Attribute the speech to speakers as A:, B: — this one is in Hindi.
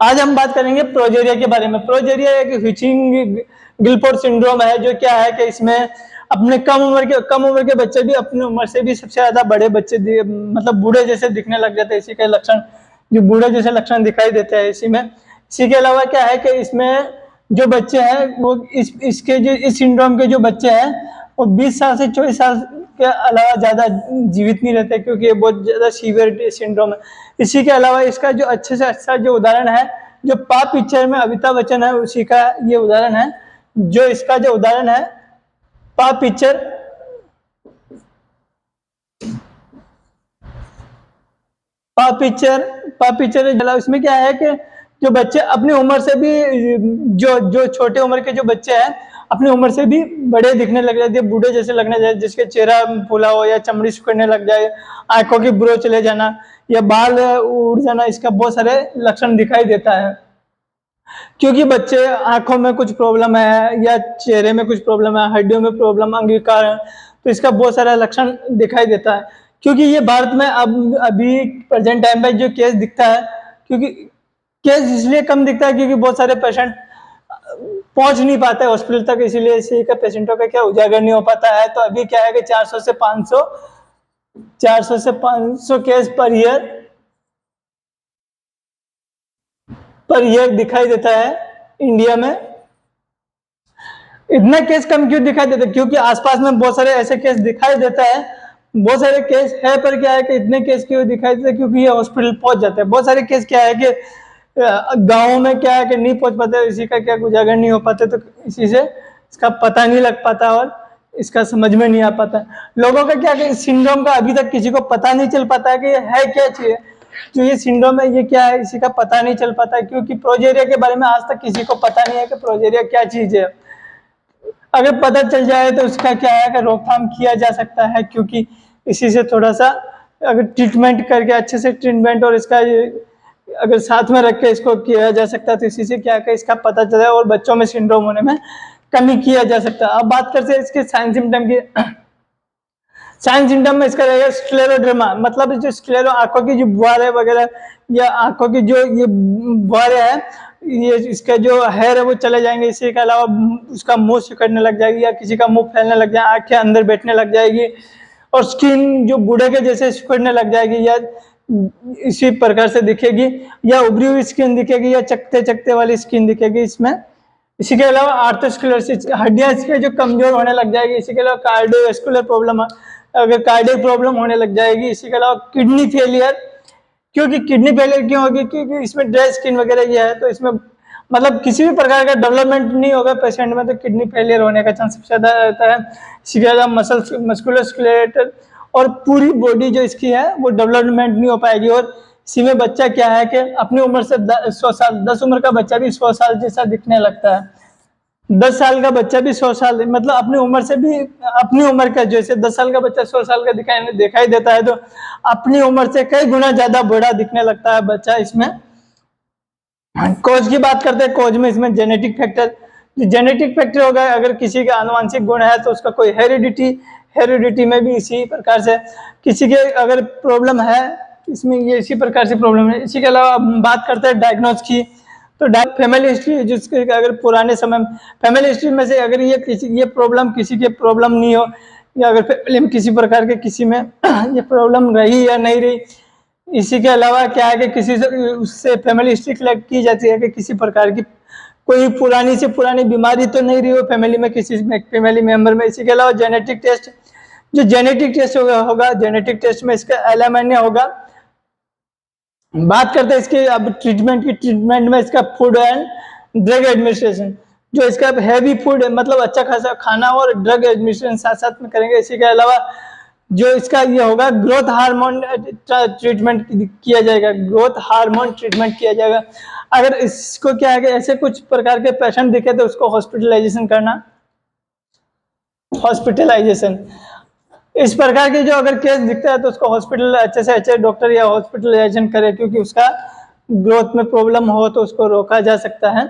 A: आज हम बात करेंगे प्रोजेरिया के बारे में। प्रोजेरिया एक ह्यूचिंग गिलफोर्ड सिंड्रोम है, जो क्या है कि इसमें अपने कम उम्र के बच्चे भी अपनी उम्र से भी सबसे ज्यादा बड़े बच्चे मतलब बूढ़े जैसे दिखने लग जाते हैं। इसी के लक्षण जो बूढ़े जैसे लक्षण दिखाई देते हैं इसी में। इसी के अलावा क्या है कि इसमें जो बच्चे हैं वो इसके जो इस सिंड्रोम के जो बच्चे हैं वो 20 साल से 24 साल के अलावा ज्यादा जीवित नहीं रहते, क्योंकि ये बहुत ज्यादा सीवियर सिंड्रोम है। इसी के अलावा इसका जो अच्छे से अच्छा जो उदाहरण है, जो पाप पिक्चर में अमिताभ बच्चन है, उसी का ये उदाहरण है। जो इसका जो उदाहरण है पाप पिक्चर, इसमें क्या है कि जो बच्चे अपनी उम्र से भी जो छोटे उम्र के जो बच्चे हैं अपनी उम्र से भी बड़े दिखने लग जाते हैं, बूढ़े जैसे लगने जाए, जिसके चेहरा फूला हो या चमड़ी सुखड़ने लग जाए, आंखों की ब्रो चले जाना या बाल उड़ जाना, इसका बहुत सारे लक्षण दिखाई देता है। क्योंकि बच्चे आंखों में कुछ प्रॉब्लम है या चेहरे में कुछ प्रॉब्लम है, हड्डियों में प्रॉब्लम, अंगीकार है, तो इसका बहुत सारा लक्षण दिखाई देता है। क्योंकि ये भारत में अब अभी प्रेजेंट टाइम पे जो केस दिखता है, क्योंकि केस इसलिए कम दिखता है क्योंकि बहुत सारे पेशेंट पहुंच नहीं पाते हॉस्पिटल तक, इसीलिए इसी का पेशेंटों का क्या उजागर नहीं हो पाता है। तो अभी क्या है कि 400 से 500 केस पर ईयर दिखाई देता है इंडिया में। इतना केस कम क्यों दिखाई देता है? क्योंकि आसपास में बहुत सारे ऐसे केस दिखाई देता है, बहुत सारे केस है, पर क्या है कि इतने केस क्यों दिखाई देते हैं? क्योंकि ये हॉस्पिटल पहुंच जाते हैं। बहुत सारे केस क्या है कि गाँव में क्या है कि नहीं पहुंच पाते, इसी का क्या उजागर नहीं हो पाते, तो इसी से इसका पता नहीं लग पाता और इसका समझ में नहीं आ पाता। लोगों का क्या कि सिंड्रोम का अभी तक किसी को पता नहीं चल पाता है कि ये है क्या चीज, जो ये सिंड्रोम है ये क्या है, इसी का पता नहीं चल पाता है। क्योंकि प्रोजेरिया के बारे में आज तक किसी को पता नहीं है कि प्रोजेरिया क्या चीज है। अगर पता चल जाए तो उसका क्या है कि रोकथाम किया जा सकता है, क्योंकि इसी से थोड़ा सा अगर ट्रीटमेंट करके अच्छे से ट्रीटमेंट और इसका अगर साथ में रख के इसको किया जा सकता है, तो इसी से क्या है इसका पता चला और बच्चों में सिंड्रोम होने में कमी किया जा सकता है। अब बात करते हैं इसके साइन सिम्टम की। साइन सिम्टम में इसका रहेगा स्क्लेरोडर्मा, मतलब जो स्क्लेरो आंखों की जो बुआरे वगैरह या आंखों की जो ये बुआरे है, ये इसका जो हेयर है वो चले जाएंगे। इसी के अलावा उसका मुंह सिकुड़ने लग जाएगी या किसी का मुंह फैलने लग जाए, आंखें अंदर बैठने लग जाएगी और स्किन जो बूढ़े के जैसे सिकुड़ने लग जाएगी या इसी प्रकार से दिखेगी, या उभरी हुई स्किन दिखेगी या चकते चकते वाली स्किन दिखेगी इसमें। इसी के अलावा आर्थरोस्क्लेरोसिस, हड्डियां इसके जो कमजोर होने लग जाएगी। इसी के अलावा कार्डियोवैस्कुलर प्रॉब्लम, अगर कार्डियक प्रॉब्लम होने लग जाएगी। इसी के अलावा किडनी फेलियर, क्योंकि किडनी फेलियर क्यों होगी? क्योंकि इसमें ड्राई स्किन वगैरह ये है, तो इसमें मतलब किसी भी प्रकार का डेवलपमेंट नहीं होगा पेशेंट में, तो किडनी फेलियर होने का चांस सबसे ज्यादा रहता है। इसी के अलावा मस्कुलर और पूरी बॉडी जो इसकी है वो डेवलपमेंट नहीं हो पाएगी। और इसी में बच्चा क्या है कि अपनी उम्र से 100 साल, 10 उम्र का बच्चा भी 100 साल जैसा दिखने लगता है। 10 साल का बच्चा भी 100 साल, मतलब अपनी उम्र से भी, अपनी उम्र का जैसे 10 साल का बच्चा 100 साल का दिखाई देता है, तो अपनी उम्र से कई गुना ज्यादा बड़ा दिखने लगता है बच्चा इसमें। कोज की बात करते हैं। कोज में इसमें जेनेटिक फैक्टर होगा। अगर किसी का आनुवंशिक गुण है तो उसका कोई हेरिडिटी में भी इसी प्रकार से किसी के अगर प्रॉब्लम है इसमें, ये इसी प्रकार से प्रॉब्लम है। इसी के अलावा बात करते हैं डायग्नोज की, तो फैमिली हिस्ट्री, जिसके अगर पुराने समय फैमिली हिस्ट्री में से अगर ये प्रॉब्लम किसी के प्रॉब्लम नहीं हो, या अगर फैमिली में किसी प्रकार के किसी में ये प्रॉब्लम रही या नहीं रही। इसी के अलावा क्या है कि किसी से उससे फैमिली हिस्ट्री कलेक्ट की जाती है कि किसी प्रकार की कोई पुरानी से पुरानी बीमारी तो नहीं रही हो फैमिली में, किसी फैमिली मेंबर में। इसी के अलावा जेनेटिक टेस्ट, जो जेनेटिक टेस्ट होगा जेनेटिक टेस्ट में इसका एलामाइनिया होगा। बात करते हैं इसके अब ट्रीटमेंट की। ट्रीटमेंट में इसका फूड एंड ड्रग एडमिनिस्ट्रेशन, जो इसका हैवी फूड मतलब अच्छा खासा खाना और ड्रग एडमिनिस्ट्रेशन साथ साथ में करेंगे। इसी के अलावा जो इसका ये होगा ग्रोथ हार्मोन ट्रीटमेंट किया जाएगा, ग्रोथ हार्मोन ट्रीटमेंट किया जाएगा। अगर इसको क्या है कि ऐसे कुछ प्रकार के पेशेंट दिखे तो उसको हॉस्पिटलाइजेशन करना, हॉस्पिटलाइजेशन इस प्रकार के जो अगर केस दिखता है तो उसको हॉस्पिटल अच्छे से अच्छे डॉक्टर या हॉस्पिटलाइजेशन करे, क्योंकि उसका ग्रोथ में प्रॉब्लम हो तो उसको रोका जा सकता है।